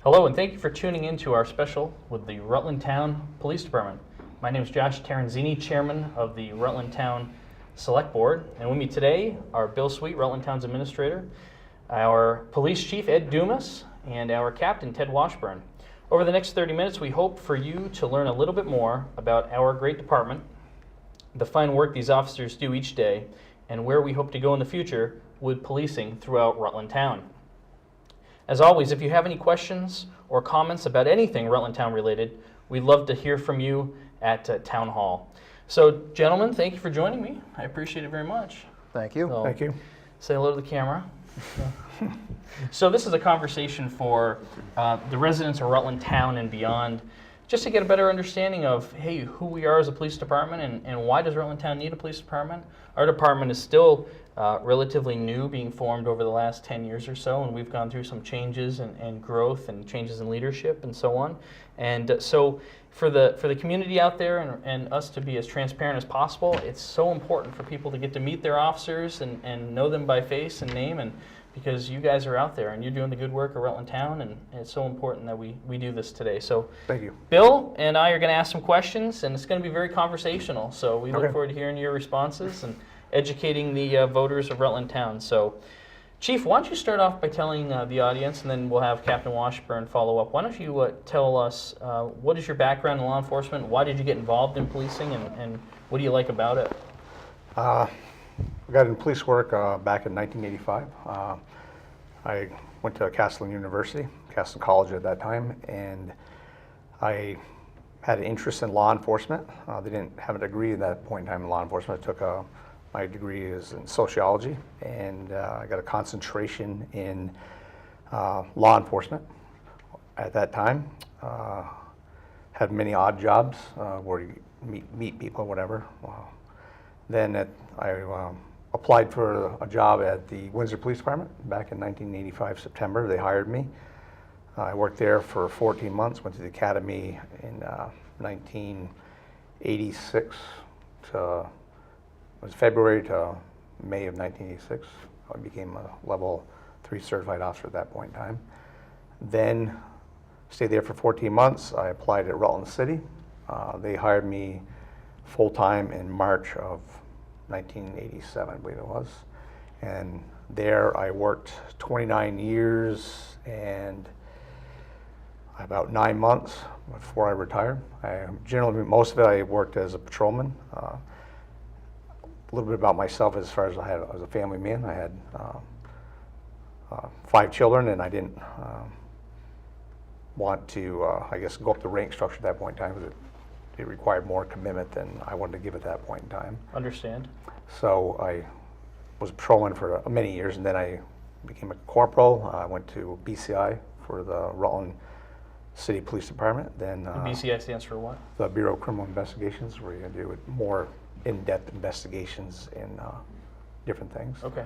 Hello, and thank you for tuning in to our special with the Rutland Town Police Department. My name is Josh Terenzini, Chairman of the Rutland Town Select Board, and with me today are Bill Sweet, Rutland Town's Administrator, our Police Chief, Ed Dumas, and our Captain, Ted Washburn. Over the next 30 minutes, we hope for you to learn a little bit more about our great department, the fine work these officers do each day, and where we hope to go in the future with policing throughout Rutland Town. As always, if you have any questions or comments about anything Rutland Town related, we'd love to hear from you at Town Hall. So, gentlemen, thank you for joining me. I appreciate it very much. Thank you. So, Thank you. say hello to the camera. So this is a conversation for the residents of Rutland Town and beyond, just to get a better understanding of, hey, who we are as a police department and why does Rutland Town need a police department. Our department is still relatively new, being formed over the last 10 years or so, and we've gone through some changes and growth and changes in leadership and so on. And so for the community out there and us to be as transparent as possible, it's so important for people to get to meet their officers and know them by face and name, and because you guys are out there and you're doing the good work at Rutland Town, and it's so important that we do this today. So Thank you. Bill and I are going to ask some questions, and it's going to be very conversational. So we look Okay. forward to hearing your responses and educating the voters of Rutland Town. So, Chief, why don't you start off by telling the audience, and then we'll have Captain Washburn follow up. Why don't you tell us what is your background in law enforcement? Why did you get involved in policing, and what do you like about it? I got in police work back in 1985. I went to Castleton University, Castleton College at that time, and I had an interest in law enforcement. They didn't have a degree at that point in time in law enforcement. I took my degree is in sociology, and I got a concentration in law enforcement at that time. Had many odd jobs where you meet people, whatever. Then I applied for a job at the Windsor Police Department back in 1985, September. They hired me. I worked there for 14 months, went to the academy in 1986 to, it was February to May of 1986. I became a level 3 certified officer at that point in time. Then stayed there for 14 months. I applied at Rutland City. They hired me full-time in March of 1987, I believe it was. And there I worked 29 years and about 9 months before I retired. Generally, most of it I worked as a patrolman. A little bit about myself as far as I was a family man. I had 5 children, and I didn't want to, I guess, go up the rank structure at that point in time, because it required more commitment than I wanted to give at that point in time. Understand. So I was a patrolman for many years, and then I became a corporal. I went to BCI for the Rutland City Police Department. Then The BCI stands for what? the Bureau of Criminal Investigations, where you do more in-depth investigations in different things. Okay.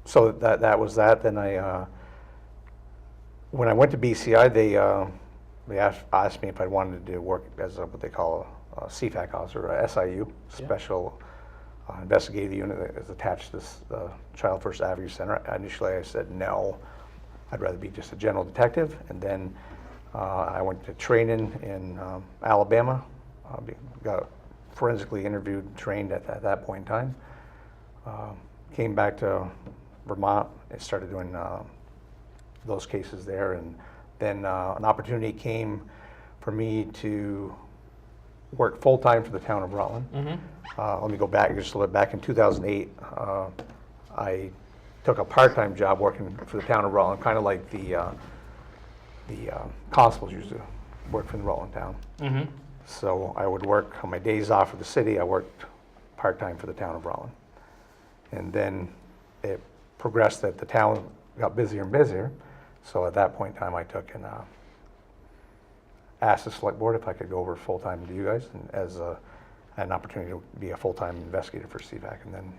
So that was that. Then when I went to BCI, they asked me if I wanted to work as what they call a CFAC officer, a SIU, Special Investigative Unit that is attached to the Child First Advocacy Center. Initially I said no, I'd rather be just a general detective. And then I went to training in Alabama, got forensically interviewed, trained at that point in time. Came back to Vermont and started doing those cases there, and then an opportunity came for me to work full-time for the town of Rutland. Mm-hmm. Let me go back just a little bit. Back in 2008, I took a part-time job working for the town of Rutland, kind of like the constables used to work for the Rutland town. Mm-hmm. So I would work on my days off for the city. I worked part-time for the town of Rutland. And then it progressed that the town got busier and busier. So at that point in time, I took and asked the select board if I could go over full-time to you guys, and as an opportunity to be a full-time investigator for CFAC. And then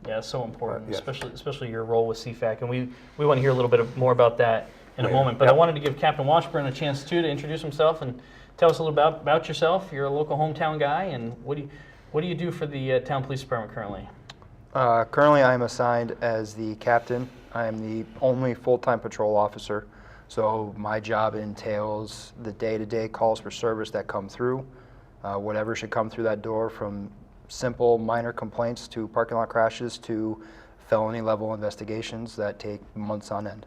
Yeah, it's so important, yes. especially your role with CFAC, and we want to hear a little bit more about that in a moment. But I wanted to give Captain Washburn a chance too to introduce himself and tell us a little about yourself. You're a local hometown guy, and what do you do for the town police department currently? Currently, I am assigned as the captain. I am the only full-time patrol officer, So my job entails the day-to-day calls for service that come through, whatever should come through that door, from simple minor complaints to parking lot crashes to felony level investigations that take months on end.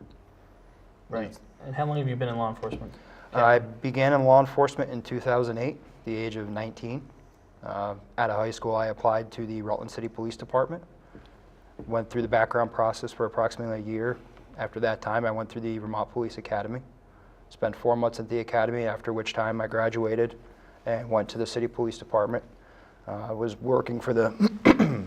Right. And how long have you been in law enforcement? I began in law enforcement in 2008, the age of 19. Out of high school, I applied to the Rutland City Police Department. Went through the background process for approximately a year. After that time, I went through the Vermont Police Academy. Spent 4 months at the academy, after which time I graduated and went to the City Police Department. I was working for the,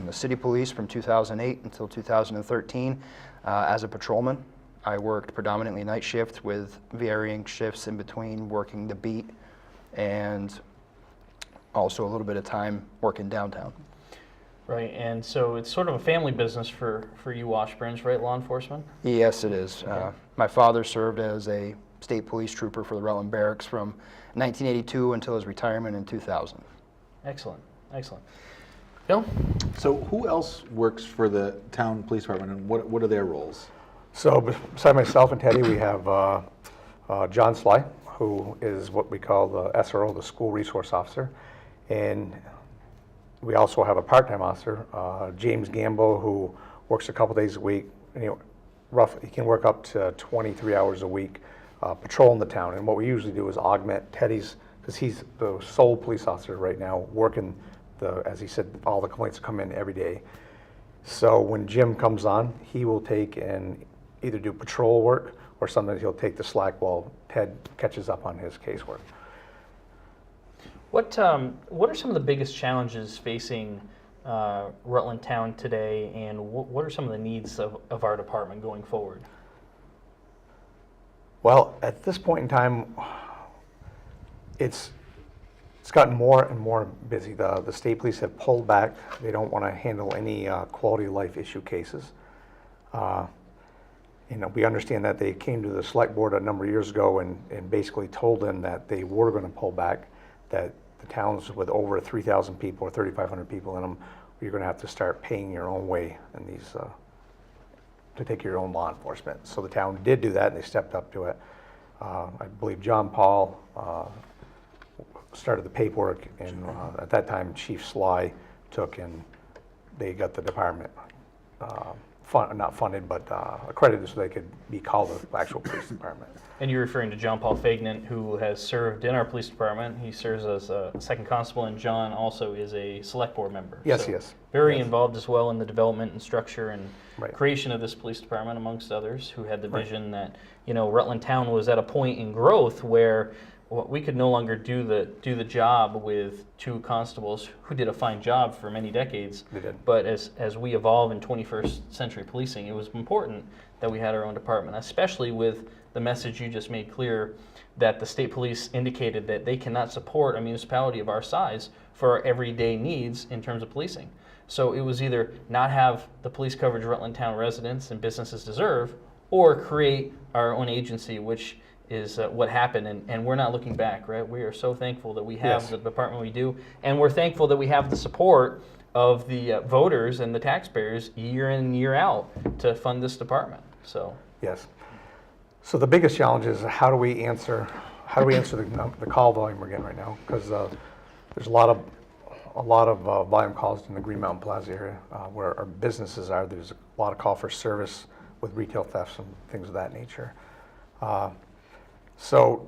the City Police from 2008 until 2013 as a patrolman. I worked predominantly night shift with varying shifts in between, working the beat and also a little bit of time working downtown. Right, and so it's sort of a family business for you Washburns, right, law enforcement? Yes, it is. Okay. My father served as a state police trooper for the Rutland Barracks from 1982 until his retirement in 2000. Excellent, excellent. Bill? So who else works for the town police department, and what are their roles? So beside myself and Teddy, we have John Sly, who is what we call the SRO, the School Resource Officer. And we also have a part-time officer, James Gambo, who works a couple days a week. And, he can work up to 23 hours a week patrolling the town. And what we usually do is augment Teddy's, because he's the sole police officer right now, working as he said, all the complaints come in every day. So when Jim comes on, he will take and either do patrol work, or sometimes he'll take the slack while Ted catches up on his casework. What are some of the biggest challenges facing Rutland Town today, and what are some of the needs of our department going forward? Well, at this point in time, it's gotten more and more busy. The state police have pulled back. They don't want to handle any quality of life issue cases. We understand that they came to the select board a number of years ago and basically told them that they were going to pull back, that the towns with over 3,000 people or 3,500 people in them, you're going to have to start paying your own way in these to take your own law enforcement. So the town did do that, and they stepped up to it. I believe John Paul started the paperwork, and at that time Chief Sly took, and they got the department not funded, but accredited so they could be called the actual police department. And you're referring to John Paul Fagnant, who has served in our police department. He serves as a second constable, and John also is a select board member. Yes, so yes. Very yes. involved as well in the development and structure and Right. creation of this police department, amongst others, who had the Right. vision that Rutland Town was at a point in growth where we could no longer do the job with two constables who did a fine job for many decades. They did. But as we evolve in 21st century policing, it was important that we had our own department, especially with the message you just made clear that the state police indicated that they cannot support a municipality of our size for our everyday needs in terms of policing. So it was either not have the police coverage Rutland Town residents and businesses deserve, or create our own agency, which is what happened, and we're not looking back, right? We are so thankful that we have Yes. the department we do, and we're thankful that we have the support of the voters and the taxpayers year in and year out to fund this department. So Yes. So the biggest challenge is how do we answer the call volume we're getting right now? Because there's a lot of volume calls in the Green Mountain Plaza area where our businesses are. There's a lot of call for service with retail thefts and things of that nature. So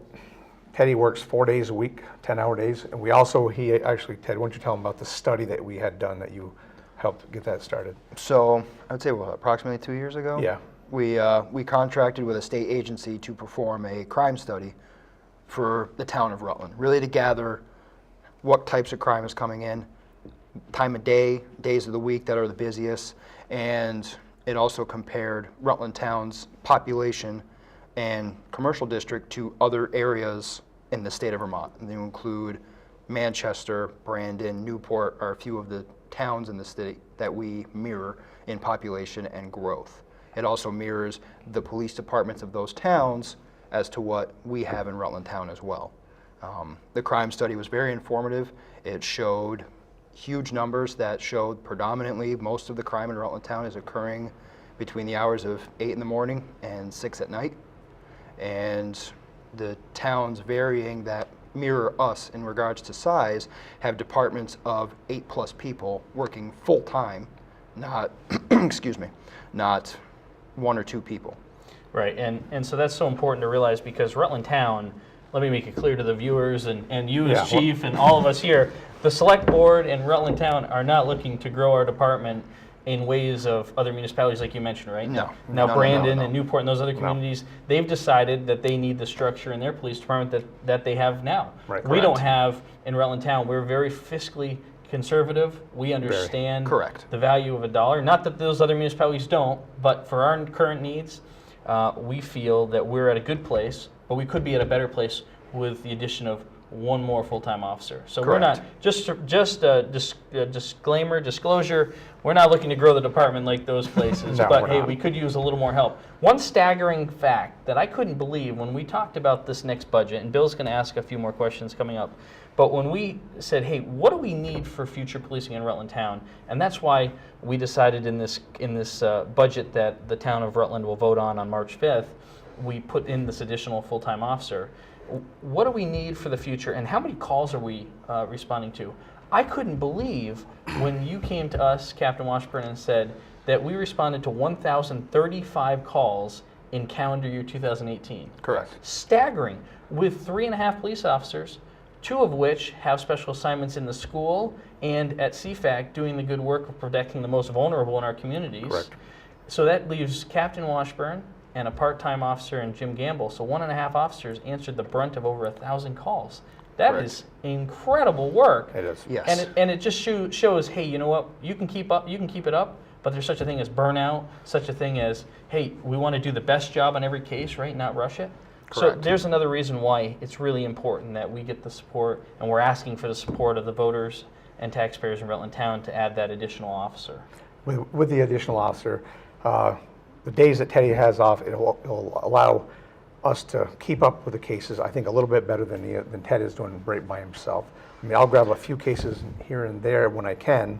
Teddy works 4 days a week, 10-hour days, and Ted, why don't you tell him about the study that we had done that you helped get that started? So I would say approximately 2 years ago. Yeah. We contracted with a state agency to perform a crime study for the town of Rutland, really to gather what types of crime is coming in, time of day, days of the week that are the busiest, and it also compared Rutland Town's population and commercial district to other areas in the state of Vermont. And they include Manchester, Brandon, Newport are a few of the towns in the state that we mirror in population and growth. It also mirrors the police departments of those towns as to what we have in Rutland Town as well. The crime study was very informative. It showed huge numbers that showed predominantly most of the crime in Rutland Town is occurring between the hours of 8 in the morning and 6 at night. And the towns varying that mirror us in regards to size have departments of 8+ people working full-time, not, excuse me, not 1 or 2 people. Right, and so that's so important to realize, because Rutland Town, let me make it clear to the viewers and you as chief and all of us here, the select board and Rutland Town are not looking to grow our department in ways of other municipalities like you mentioned, right? No. Now No, Brandon no. and Newport and those other communities, they've decided that they need the structure in their police department that they have now. Right. We don't Correct. have in Rutland Town. We're very fiscally conservative. We understand Correct. the value of a dollar. Not that those other municipalities don't, but for our current needs, we feel that we're at a good place, but we could be at a better place with the addition of 1 more full-time officer. So we're not, disclosure, we're not looking to grow the department like those places, No, but we're hey, not. we could use a little more help. One staggering fact that I couldn't believe when we talked about this next budget, and Bill's gonna ask a few more questions coming up, but when we said, hey, what do we need for future policing in Rutland Town? And that's why we decided in this budget that the town of Rutland will vote on March 5th, we put in this additional full-time officer. What do we need for the future, and how many calls are we responding to? I couldn't believe when you came to us, Captain Washburn, and said that we responded to 1,035 calls in calendar year 2018. Correct. Staggering, with 3.5 police officers, 2 of which have special assignments in the school and at CFAC doing the good work of protecting the most vulnerable in our communities. Correct. So that leaves Captain Washburn and a part-time officer in Jim Gamble. So 1.5 officers answered the brunt of over 1,000 calls. That Correct. is incredible work. It is. Yes. And it just shows, hey, you know what? You can keep it up, but there's such a thing as burnout, such a thing as, hey, we want to do the best job on every case, right? Not rush it. So Correct. there's another reason why it's really important that we get the support, and we're asking for the support of the voters and taxpayers in Rutland Town to add that additional officer. With the additional officer, the days that Teddy has off, it'll allow us to keep up with the cases, I think, a little bit better than Ted is doing right by himself. I mean, I'll grab a few cases here and there when I can,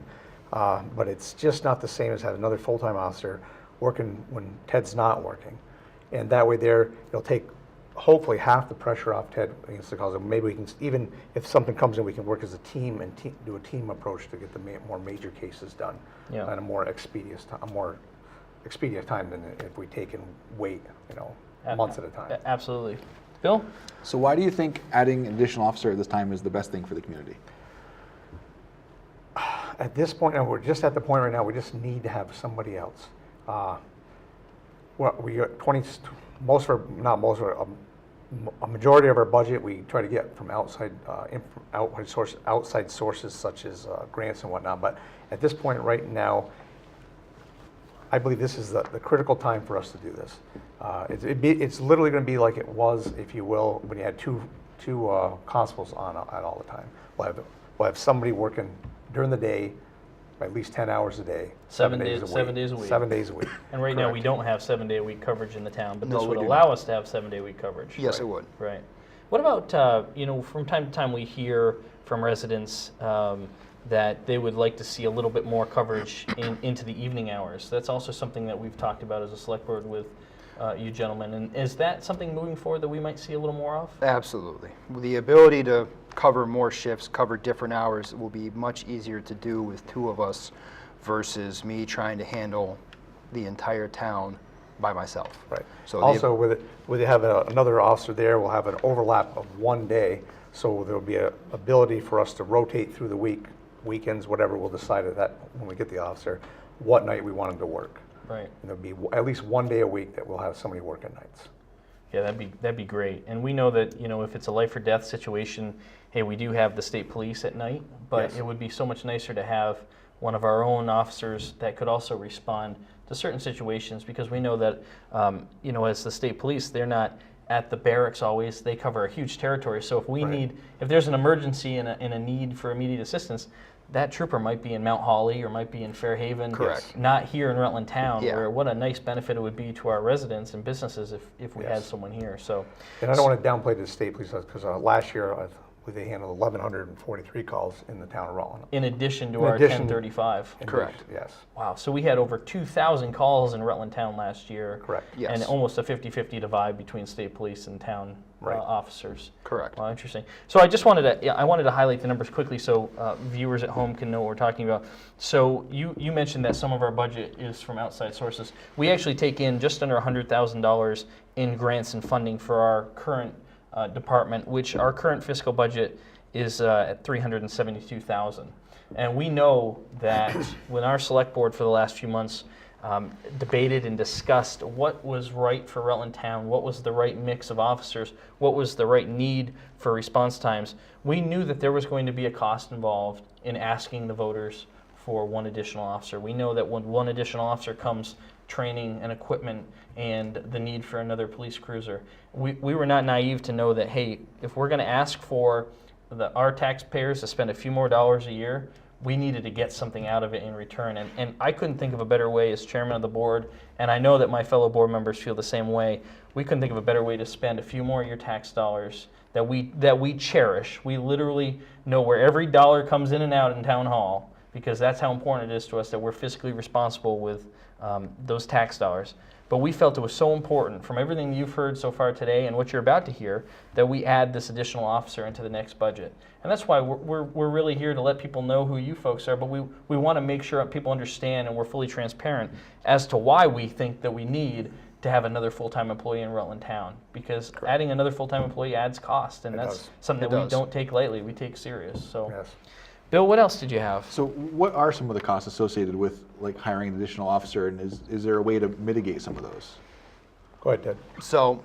but it's just not the same as having another full-time officer working when Ted's not working. And that way it'll take hopefully half the pressure off Ted against the calls. Maybe we can, even if something comes in, we can work as a team and do a team approach to get the more major cases done Yeah. at a more expedient time than if we take and wait, months at a time. Absolutely. Bill? So why do you think adding an additional officer at this time is the best thing for the community? At this point, and we're just at the point right now, we just need to have somebody else. We got a majority of our budget we try to get from outside sources such as grants and whatnot. But at this point right now, I believe this is the critical time for us to do this. It's literally going to be like it was, if you will, when you had two constables on at all the time. We'll have somebody working during the day, at least 10 hours a day, 7 days a week. 7 days a week. And right now, we Correct. don't have 7-day-a-week coverage in the town, but No, this would we do allow not. us to have 7-day-a-week coverage. Yes, it would. Right. What about, from time to time we hear from residents that they would like to see a little bit more coverage into the evening hours. That's also something that we've talked about as a select board with you gentlemen. And is that something moving forward that we might see a little more of? Absolutely. The ability to cover more shifts, cover different hours will be much easier to do with 2 of us versus me trying to handle the entire town by myself. Right. So Also, with having another officer there, we'll have an overlap of 1 day, so there'll be an ability for us to rotate through the weekends, whatever we'll decide at that when we get the officer, what night we want him to work. Right. And there'll be at least 1 day a week that we'll have somebody working nights. Yeah, that'd be great. And we know that, if it's a life or death situation, hey, we do have the state police at night, but Yes. it would be so much nicer to have one of our own officers that could also respond to certain situations, because we know that, as the state police, they're not at the barracks always. They cover a huge territory. So if there's an emergency and a need for immediate assistance, that trooper might be in Mount Holly or might be in Fairhaven. Correct. Not here in Rutland Town, Yeah. where what a nice benefit it would be to our residents and businesses if we had Yes. someone here. So, And I don't want to downplay the state police, because last year, they handled 1,143 calls in the town of Rutland. In addition to In our addition- 1035. Correct. Yes, Wow, so we had over 2,000 calls in Rutland Town last year. correct. Yes. And almost a 50-50 divide between state police and town Right. officers. Correct. Wow, interesting. So I just wanted to, I wanted to highlight the numbers quickly so viewers at home can know what we're talking about. So you mentioned that some of our budget is from outside sources. We actually take in just under $100,000 in grants and funding for our current department, which our current fiscal budget is at $372,000. And we know that when our select board for the last few months debated and discussed what was right for Rutland Town, what was the right mix of officers, what was the right need for response times, we knew that there was going to be a cost involved in asking the voters for one additional officer. We know that when one additional officer comes training and equipment and the need for another police cruiser. We were not naive to know that, hey, if we're going to ask for our taxpayers to spend a few more dollars a year, we needed to get something out of it in return. And I couldn't think of a better way as chairman of the board, and I know that my fellow board members feel the same way. We couldn't think of a better way to spend a few more of your tax dollars that we cherish. We literally know where every dollar comes in and out in town hall, because that's how important it is to us that we're fiscally responsible with those tax dollars. But we felt it was so important, from everything you've heard so far today and what you're about to hear, that we add this additional officer into the next budget. And that's why we're really here to let people know who you folks are, but we want to make sure people understand and we're fully transparent as to why we think that we need to have another full-time employee in Rutland Town, because adding another full-time employee adds cost, and that's something that we don't take lightly, we take serious. So, Yes. Bill, what else did you have? So what are some of the costs associated with like hiring an additional officer, and is there a way to mitigate some of those? Go ahead, Ted. So,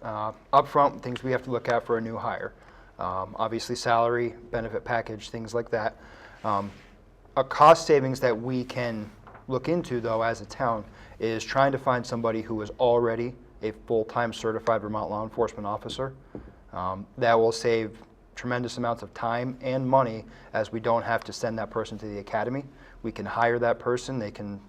upfront, things we have to look at for a new hire. Obviously, salary, benefit package, things like that. A cost savings that we can look into, though, as a town, is trying to find somebody who is already a full-time certified Vermont law enforcement officer. That will save tremendous amounts of time and money, as we don't have to send that person to the academy. We can hire that person. They can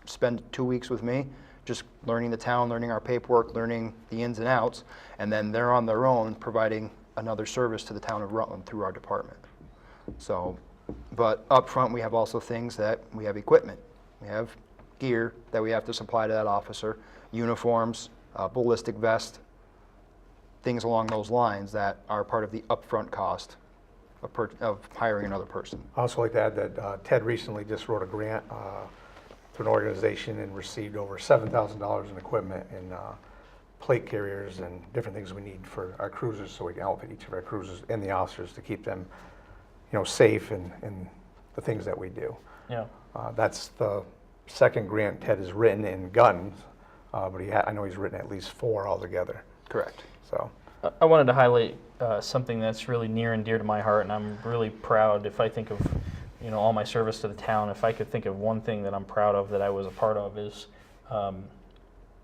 spend 2 weeks with me, just learning the town, learning our paperwork, learning the ins and outs, and then they're on their own providing another service to the town of Rutland through our department. So, but up front, we have also things that we have equipment. We have gear that we have to supply to that officer, uniforms, ballistic vest, things along those lines that are part of the upfront cost of hiring another person. I also like to add that Ted recently just wrote a grant to an organization and received over $7,000 in equipment and plate carriers and different things we need for our cruisers, so we can outfit each of our cruisers and the officers to keep them, safe in the things that we do. Yeah. That's the second grant Ted has written in guns, but I know he's written at least 4 altogether. Correct. So. I wanted to highlight something that's really near and dear to my heart, and I'm really proud. If I think of, all my service to the town, if I could think of one thing that I'm proud of that I was a part of, is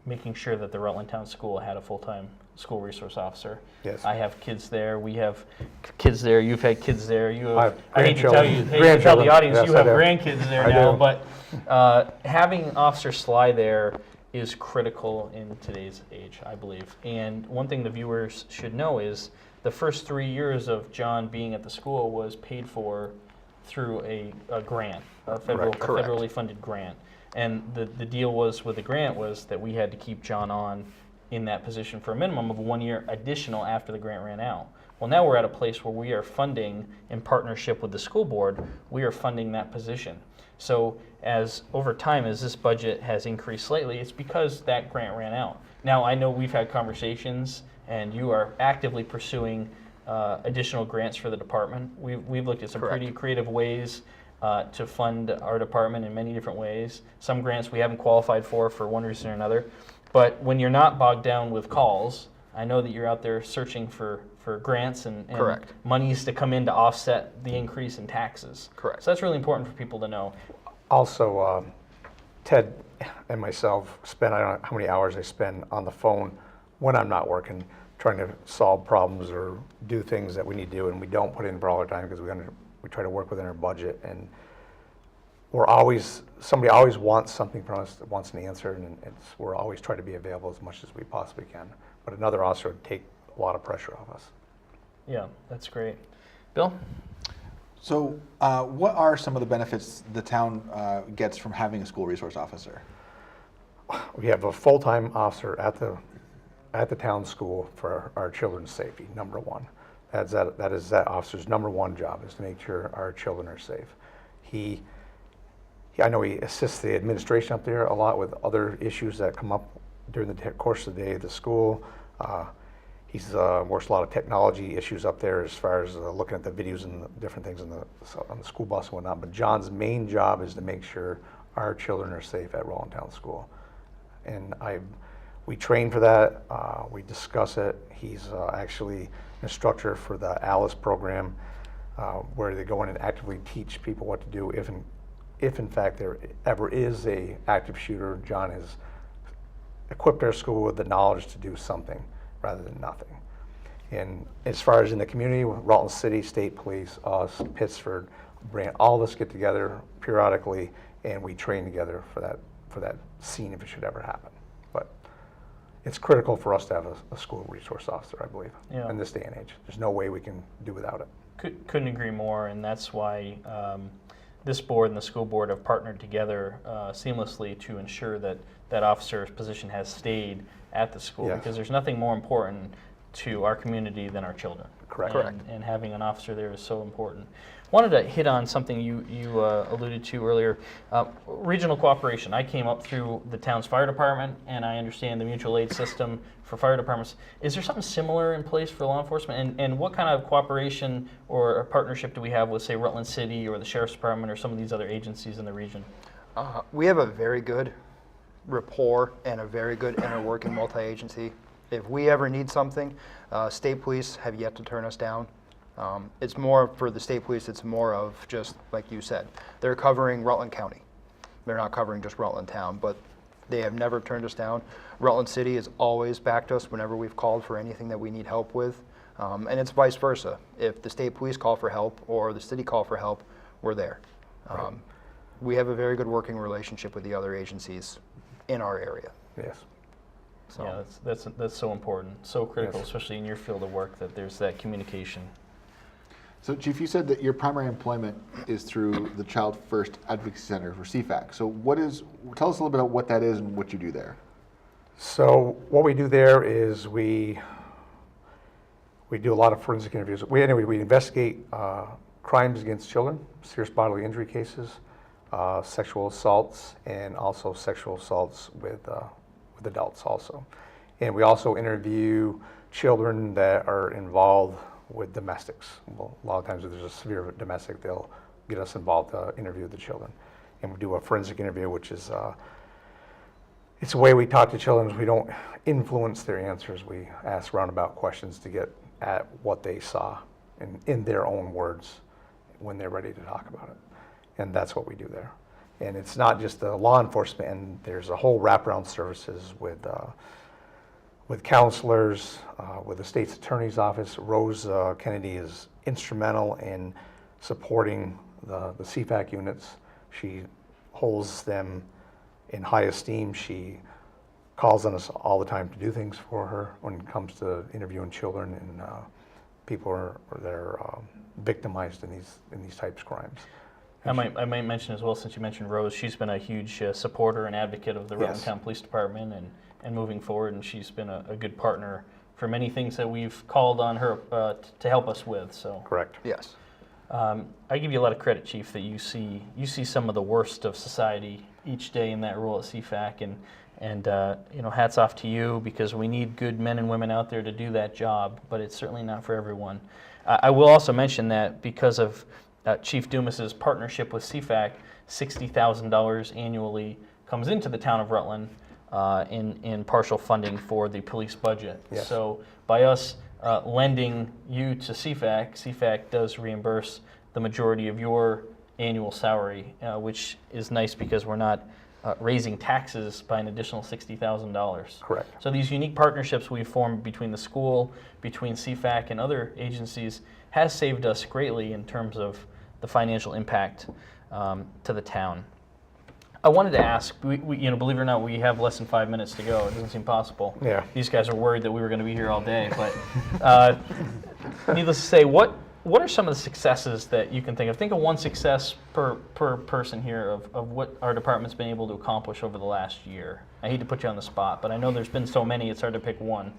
making sure that the Rutland Town School had a full-time school resource officer. Yes. I have kids there. We have kids there. You've had kids there. You have. I have hate to tell you, grandchildren. hate to tell the audience, Yes, you have I do. grandkids there I now. do. But having Officer Sly there is critical in today's age, I believe. And one thing the viewers should know is the first 3 years of John being at the school was paid for through a grant, a Correct. federally funded grant. And the deal was with the grant was that we had to keep John on in that position for a minimum of 1 year additional after the grant ran out. Well, now we're at a place where we are funding, in partnership with the school board, we are funding that position. So as over time, as this budget has increased slightly, it's because that grant ran out. Now, I know we've had conversations, and you are actively pursuing additional grants for the department. We've looked at some Correct. pretty creative ways to fund our department in many different ways. Some grants we haven't qualified for one reason or another. But when you're not bogged down with calls, I know that you're out there searching for grants and Correct. monies to come in to offset the increase in taxes. Correct. So that's really important for people to know. Also, Ted and myself spend, I don't know how many hours I spend on the phone when I'm not working, trying to solve problems or do things that we need to do, and we don't put in for all our time because we try to work within our budget, and somebody always wants something from us, wants an answer, and we're always trying to be available as much as we possibly can. But another officer would take a lot of pressure off us. Yeah, that's great. Bill? So what are some of the benefits the town gets from having a school resource officer? We have a full-time officer at the town school for our children's safety, number one. That is that officer's number one job, is to make sure our children are safe. I know he assists the administration up there a lot with other issues that come up during the course of the day at the school. He's works a lot of technology issues up there as far as looking at the videos and the different things on the school bus and whatnot. But John's main job is to make sure our children are safe at Rutland Town School. And we train for that. We discuss it. He's actually an instructor for the ALICE program, where they go in and actively teach people what to do if in fact there ever is a active shooter. John has equipped our school with the knowledge to do something rather than nothing. And as far as in the community, Rutland City, State Police, us, Pittsford, Brant, all of us get together periodically and we train together for that scene if it should ever happen. But it's critical for us to have a school resource officer, I believe, in this day and age. There's no way we can do without it. Couldn't agree more, and that's why this board and the school board have partnered together seamlessly to ensure that that officer's position has stayed at the school, Yes. because there's nothing more important to our community than our children. Correct. And having an officer there is so important. Wanted to hit on something you alluded to earlier, regional cooperation. I came up through the town's fire department, and I understand the mutual aid system for fire departments. Is there something similar in place for law enforcement? And what kind of cooperation or a partnership do we have with, say, Rutland City or the Sheriff's Department or some of these other agencies in the region? We have a very good rapport and a very good interworking multi-agency. If we ever need something, state police have yet to turn us down. It's more for the state police, it's more of just, like you said, they're covering Rutland County. They're not covering just Rutland Town, but they have never turned us down. Rutland City has always backed us whenever we've called for anything that we need help with. And it's vice versa. If the state police call for help or the city call for help, we're there. Right. We have a very good working relationship with the other agencies in our area. Yes. So. Yeah, that's so important, so critical, Yes. especially in your field of work, that there's that communication. So Chief, you said that your primary employment is through the Child First Advocacy Center for CFAC. So tell us a little bit about what that is and what you do there. So what we do there is we do a lot of forensic interviews. We investigate crimes against children, serious bodily injury cases, sexual assaults, and also sexual assaults with adults also. And we also interview children that are involved with domestics. Well, a lot of times if there's a severe domestic, they'll get us involved to interview the children. And we do a forensic interview, which is it's a way we talk to children. We don't influence their answers. We ask roundabout questions to get at what they saw in their own words when they're ready to talk about it. And that's what we do there. And it's not just the law enforcement, and there's a whole wraparound services with counselors, with the state's attorney's office. Rose Kennedy is instrumental in supporting the CFAC units. She holds them in high esteem. She calls on us all the time to do things for her when it comes to interviewing children and people that are victimized in these types of crimes. I might mention as well, since you mentioned Rose, she's been a huge supporter and advocate of the Rutland Town Police Department and moving forward, and she's been a good partner for many things that we've called on her to help us with. So Correct. Yes. I give you a lot of credit, Chief, that you see some of the worst of society each day in that role at CFAC, and hats off to you, because we need good men and women out there to do that job, but it's certainly not for everyone. I will also mention that because of Chief Dumas's partnership with CFAC, $60,000 annually comes into the town of Rutland in partial funding for the police budget. Yes. So by us lending you to CFAC, CFAC does reimburse the majority of your annual salary, which is nice because we're not raising taxes by an additional $60,000. Correct. So these unique partnerships we've formed between the school, between CFAC and other agencies has saved us greatly in terms of the financial impact to the town. I wanted to ask, we, believe it or not, we have less than 5 minutes to go. It doesn't seem possible. Yeah. These guys are worried that we were going to be here all day, but needless to say, what are some of the successes that you can think of? Think of one success per person here of what our department's been able to accomplish over the last year. I hate to put you on the spot, but I know there's been so many, it's hard to pick one.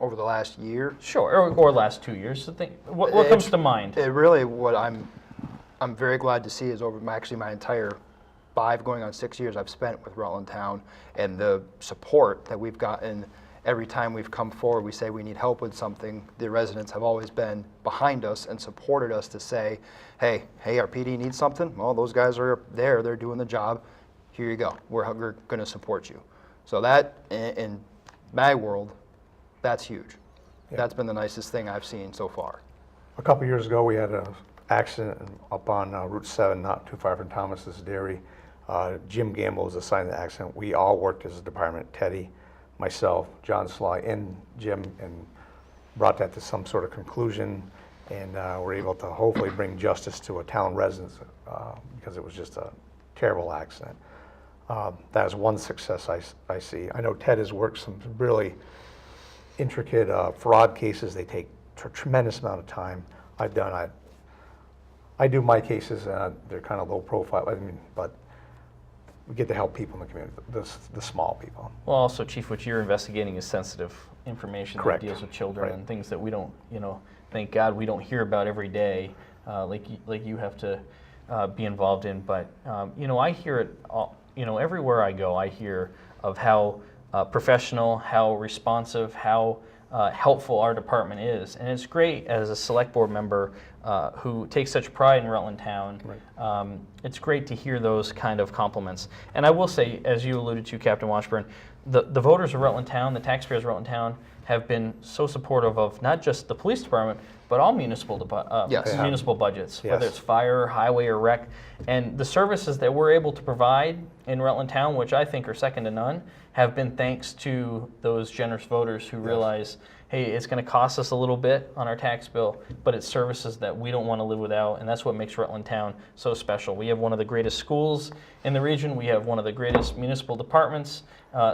Over the last year? Sure, or last 2 years. So what comes to mind? It really, what I'm very glad to see is over actually my entire 5 going on 6 years I've spent with Rutland Town, and the support that we've gotten every time we've come forward. We say we need help with something. The residents have always been behind us and supported us to say, hey, our PD needs something. Well, those guys are there. They're doing the job. Here you go. We're going to support you. So that, in my world, that's huge. Yeah. That's been the nicest thing I've seen so far. A couple years ago, we had an accident up on Route 7, not too far from Thomas's Dairy. Jim Gamble was assigned to the accident. We all worked as a department, Teddy, myself, John Sly, and Jim, and brought that to some sort of conclusion, and were able to hopefully bring justice to a town resident because it was just a terrible accident. That is one success I see. I know Ted has worked some really intricate fraud cases. They take a tremendous amount of time. I do my cases, they're kind of low profile, but we get to help people in the community, the small people. Well, also, Chief, what you're investigating is sensitive information Correct. that deals with children Right. and things that we don't, thank God we don't hear about every day, like you have to be involved in. But, I hear it, everywhere I go, I hear of how professional, how responsive, how helpful our department is. And it's great as a select board member who takes such pride in Rutland Town. Right. It's great to hear those kind of compliments. And I will say, as you alluded to, Captain Washburn, the voters of Rutland Town, the taxpayers of Rutland Town, have been so supportive of not just the police department, but all municipal municipal budgets, Yes. whether it's fire, highway, or rec. And the services that we're able to provide in Rutland Town, which I think are second to none, have been thanks to those generous voters who realize, hey, it's going to cost us a little bit on our tax bill, but it's services that we don't want to live without, and that's what makes Rutland Town so special. We have one of the greatest schools in the region. We have one of the greatest municipal departments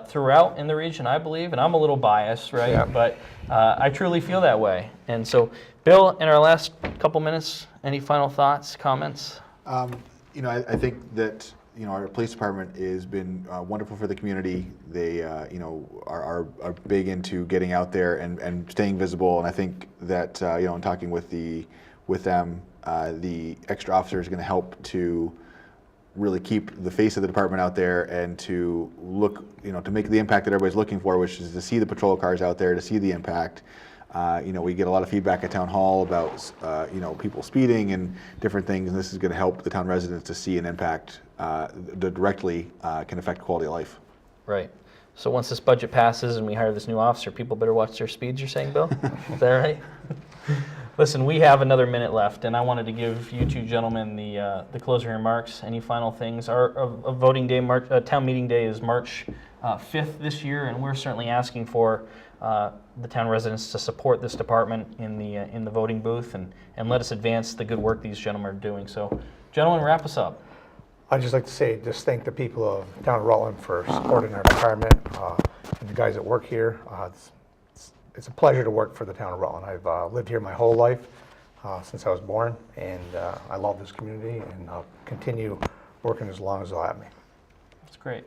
throughout in the region, I believe, and I'm a little biased, right? Yeah. But I truly feel that way. And so, Bill, in our last couple minutes, any final thoughts, comments? I think that our police department has been wonderful for the community. They are big into getting out there and staying visible. And I think that in talking with them, the extra officer is going to help to really keep the face of the department out there and to look, to make the impact that everybody's looking for, which is to see the patrol cars out there, to see the impact. We get a lot of feedback at town hall about people speeding and different things, and this is going to help the town residents to see an impact that directly can affect quality of life. Right. So once this budget passes and we hire this new officer, people better watch their speeds, you're saying, Bill? Is that right? Listen, we have another minute left, and I wanted to give you two gentlemen the closing remarks. Any final things? Our voting day, town meeting day is March 5th this year, and we're certainly asking for the town residents to support this department in the voting booth and let us advance the good work these gentlemen are doing. So, gentlemen, wrap us up. I'd just like to say, just thank the people of the town of Rutland for supporting our department and the guys that work here. It's a pleasure to work for the town of Rutland. I've lived here my whole life since I was born, and I love this community, and I'll continue working as long as they'll have me. That's great.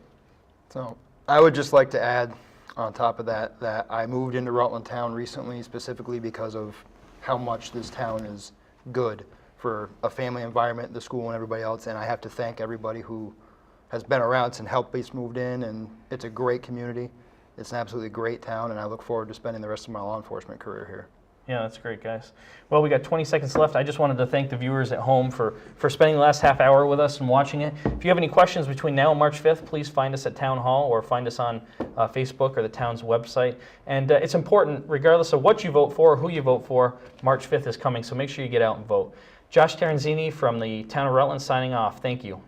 So I would just like to add on top of that I moved into Rutland Town recently specifically because of how much this town is good for a family environment, the school and everybody else, and I have to thank everybody who has been around since helped us moved in, and it's a great community. It's an absolutely great town, and I look forward to spending the rest of my law enforcement career here. Yeah, that's great, guys. Well, we got 20 seconds left. I just wanted to thank the viewers at home for spending the last half hour with us and watching it. If you have any questions between now and March 5th, please find us at Town Hall or find us on Facebook or the town's website. And it's important, regardless of what you vote for or who you vote for, March 5th is coming, so make sure you get out and vote. Josh Terenzini from the Town of Rutland signing off. Thank you.